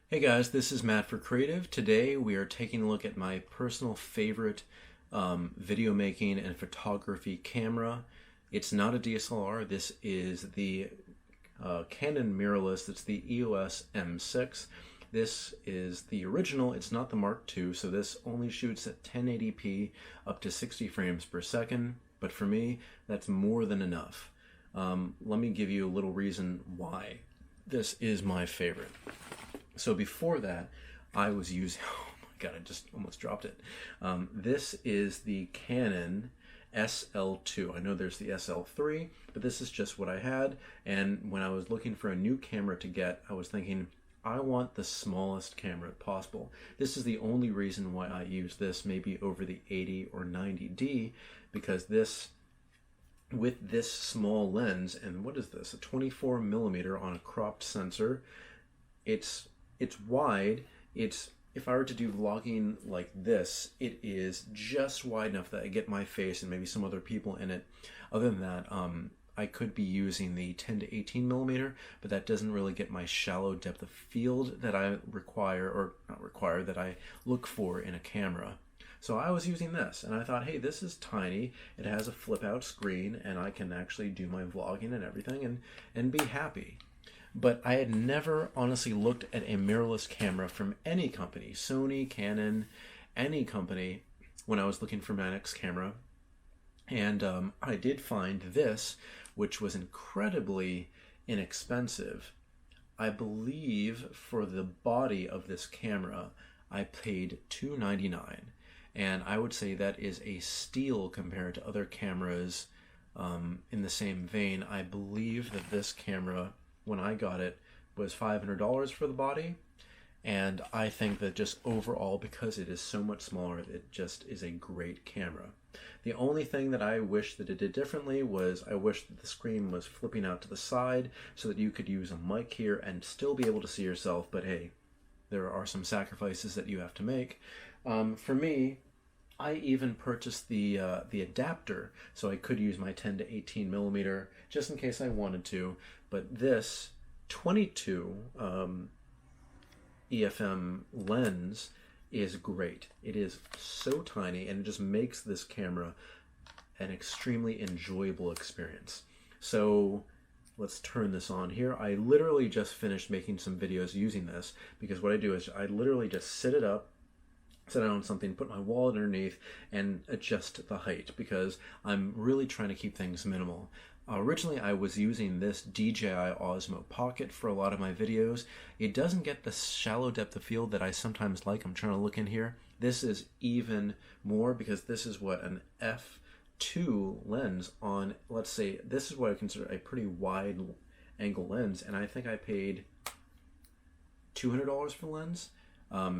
Hey guys, this is Matt for Creative. Today we are taking a look at my personal favorite video making and photography camera. It's not a DSLR. This is the Canon mirrorless. It's the EOS M6. This is the original. It's not the Mark II, so this only shoots at 1080p up to 60 frames per second. But for me, that's more than enough. Let me give you a little reason why this is my favorite. So before that, I was using, oh my God, I just almost dropped it. This is the Canon SL2. I know there's the SL3, but this is just what I had. And when I was looking for a new camera to get, I was thinking, I want the smallest camera possible. This is the only reason why I use this maybe over the 80 or 90D, because this, with this small lens, and what is this? A 24 millimeter on a cropped sensor. It's wide. If I were to do vlogging like this, it is just wide enough that I get my face and maybe some other people in it. Other than that, I could be using the 10 to 18 millimeter, but that doesn't really get my shallow depth of field that I require, or not require, that I look for in a camera. So I was using this, and I thought, hey, this is tiny. It has a flip out screen, and I can actually do my vlogging and everything and be happy. But I had never honestly looked at a mirrorless camera from any company, Sony, Canon, any company, when I was looking for my next camera. And I did find this, which was incredibly inexpensive. I believe for the body of this camera, I paid $299. And I would say that is a steal compared to other cameras in the same vein. I believe that this camera, when I got it, was $500 for the body, and I think that just overall, because it is so much smaller, it just is a great camera. The only thing that I wish that it did differently was I wish that the screen was flipping out to the side so that you could use a mic here and still be able to see yourself, but hey, there are some sacrifices that you have to make. For me, I even purchased the adapter so I could use my 10 to 18 millimeter just in case I wanted to. But this 22 EFM lens is great. It is so tiny, and it just makes this camera an extremely enjoyable experience. So let's turn this on here. I literally just finished making some videos using this, because what I do is I literally just sit it up, sit down on something, put my wallet underneath, and adjust the height, because I'm really trying to keep things minimal. Originally, I was using this DJI Osmo Pocket for a lot of my videos. It doesn't get the shallow depth of field that I sometimes like. I'm trying to look in here. This is even more, because this is what an f2 lens on, let's say, this is what I consider a pretty wide angle lens, and I think I paid $200 for the lens.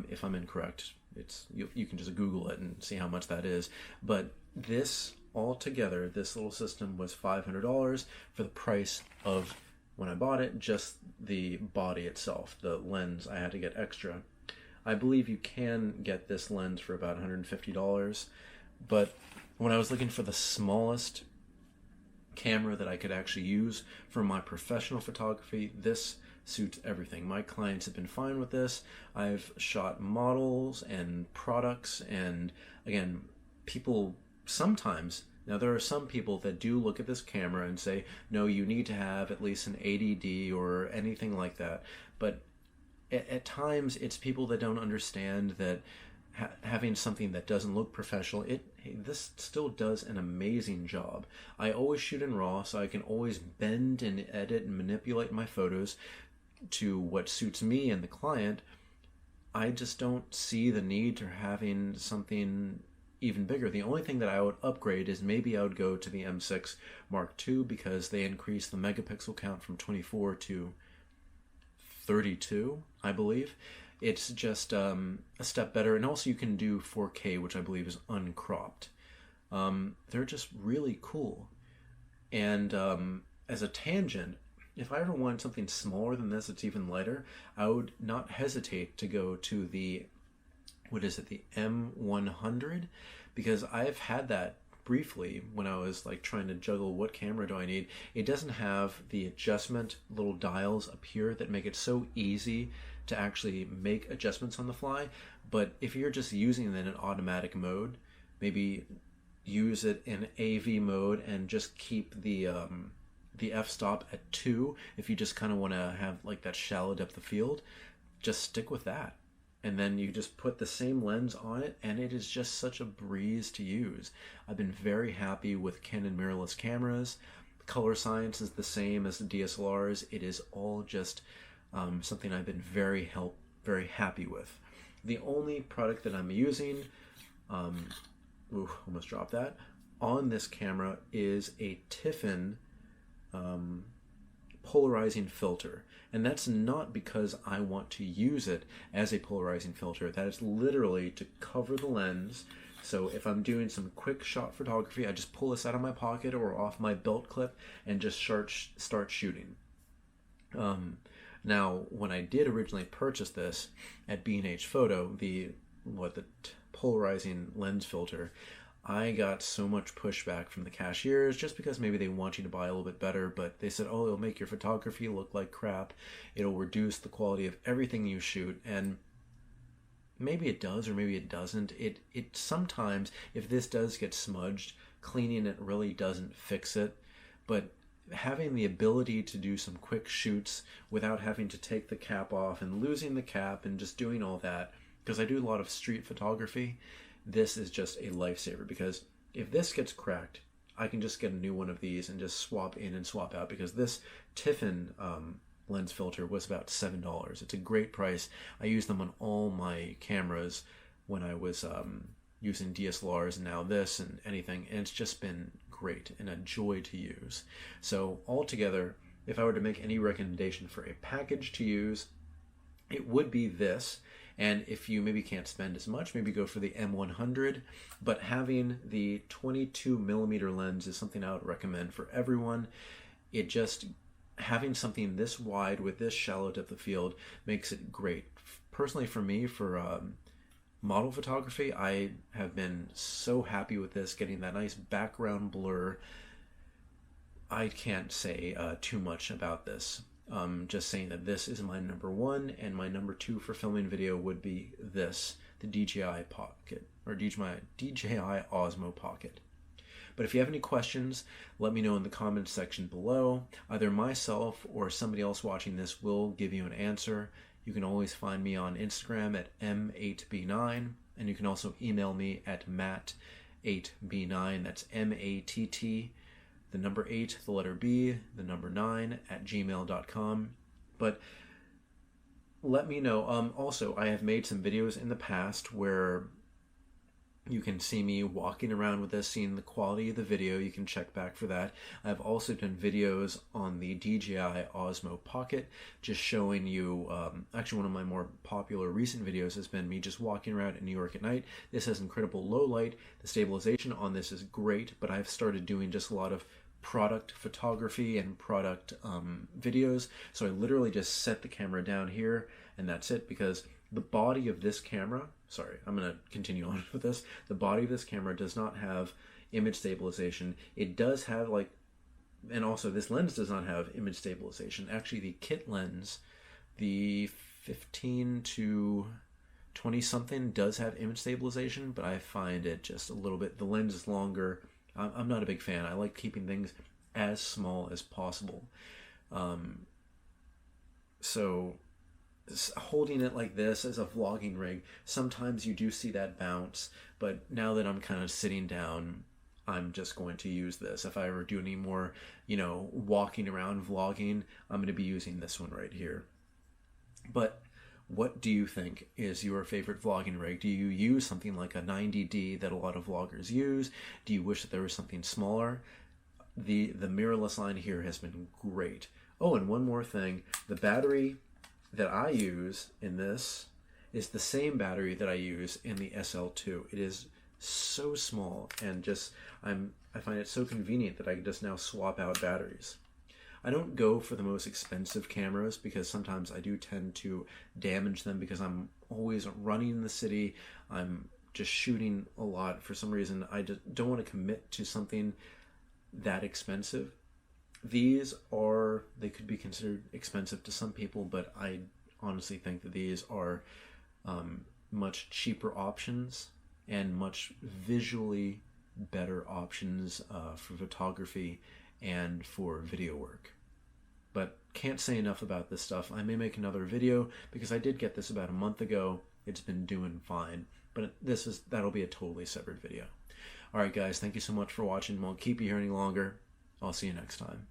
If I'm incorrect, you can just Google it and see how much that is. But this altogether, this little system was $500 for the price of, when I bought it, just the body itself. The lens I had to get extra. I believe you can get this lens for about $150, but when I was looking for the smallest camera that I could actually use for my professional photography, this suits everything. My clients have been fine with this. I've shot models and products, and again, people sometimes, now there are some people that do look at this camera and say, no, you need to have at least an 80D or anything like that. But at times, it's people that don't understand that having something that doesn't look professional, this still does an amazing job. I always shoot in RAW, so I can always bend and edit and manipulate my photos to what suits me and the client. I just don't see the need to having something even bigger. The only thing that I would upgrade is maybe I would go to the M6 Mark II, because they increased the megapixel count from 24 to 32, I believe. It's just a step better, and also you can do 4K, which I believe is uncropped. They're just really cool. And as a tangent, if I ever wanted something smaller than this, it's even lighter, I would not hesitate to go to the, what is it, the M100, because I've had that briefly when I was like trying to juggle what camera do I need. It doesn't have the adjustment little dials up here that make it so easy to actually make adjustments on the fly. But if you're just using it in an automatic mode, maybe use it in AV mode and just keep the f-stop at 2. If you just kind of want to have like that shallow depth of field, just stick with that. And then you just put the same lens on it, and it is just such a breeze to use. I've been very happy with Canon mirrorless cameras. Color science is the same as the DSLRs. It is all just something I've been very happy with. The only product that I'm using, almost dropped that, on this camera is a Tiffin polarizing filter. And that's not because I want to use it as a polarizing filter. That is literally to cover the lens. So if I'm doing some quick shot photography, I just pull this out of my pocket or off my belt clip and just start shooting. Now, when I did originally purchase this at B&H Photo, the polarizing lens filter, I got so much pushback from the cashiers just because maybe they want you to buy a little bit better, but they said, oh, it'll make your photography look like crap. It'll reduce the quality of everything you shoot. And maybe it does, or maybe it doesn't. It sometimes, if this does get smudged, cleaning it really doesn't fix it. But having the ability to do some quick shoots without having to take the cap off and losing the cap and just doing all that, because I do a lot of street photography, this is just a lifesaver. Because if this gets cracked, I can just get a new one of these and just swap in and swap out, because this Tiffin lens filter was about $7. It's a great price. I use them on all my cameras when I was using DSLRs, and now this and anything, and it's just been great and a joy to use. So altogether, if I were to make any recommendation for a package to use, it would be this. And if you maybe can't spend as much, maybe go for the M100. But having the 22mm lens is something I would recommend for everyone. It just, having something this wide with this shallow depth of field makes it great. Personally, for me, for model photography, I have been so happy with this, getting that nice background blur. I can't say too much about this. Just saying that this is my number 1, and my number 2 for filming video would be this, the DJI Pocket, or DJI Osmo Pocket. But if you have any questions, let me know in the comments section below. Either myself or somebody else watching this will give you an answer. You can always find me on Instagram at M8B9, and you can also email me at Matt8B9, that's M-A-T-T, the number 8, the letter B, the number 9, at gmail.com. But let me know. Also, I have made some videos in the past where you can see me walking around with this, seeing the quality of the video. You can check back for that. I've also done videos on the DJI Osmo Pocket, just showing you, actually one of my more popular recent videos has been me just walking around in New York at night. This has incredible low light. The stabilization on this is great, but I've started doing just a lot of product photography and product videos. So I literally just set the camera down here and that's it, because the body of this camera, sorry, I'm going to continue on with this. The body of this camera does not have image stabilization. It does have and also this lens does not have image stabilization. Actually, the kit lens, the 15 to 20 something, does have image stabilization, but I find it just a little bit, the lens is longer. I'm not a big fan. I like keeping things as small as possible. So holding it like this as a vlogging rig, sometimes you do see that bounce, but now that I'm kind of sitting down, I'm just going to use this. If I ever do any more, walking around vlogging, I'm going to be using this one right here. But what do you think is your favorite vlogging rig? Do you use something like a 90D that a lot of vloggers use? Do you wish that there was something smaller? The mirrorless line here has been great. Oh, and one more thing. The battery that I use in this is the same battery that I use in the SL2. It is so small, and just I find it so convenient that I can just now swap out batteries. I don't go for the most expensive cameras because sometimes I do tend to damage them because I'm always running in the city. I'm just shooting a lot. For some reason, I just don't want to commit to something that expensive. These are, they could be considered expensive to some people, but I honestly think that these are much cheaper options and much visually better options for photography and for video work. But can't say enough about this stuff. I may make another video because I did get this about a month ago. It's been doing fine, but that'll be a totally separate video. All right, guys, thank you so much for watching. Won't keep you here any longer. I'll see you next time.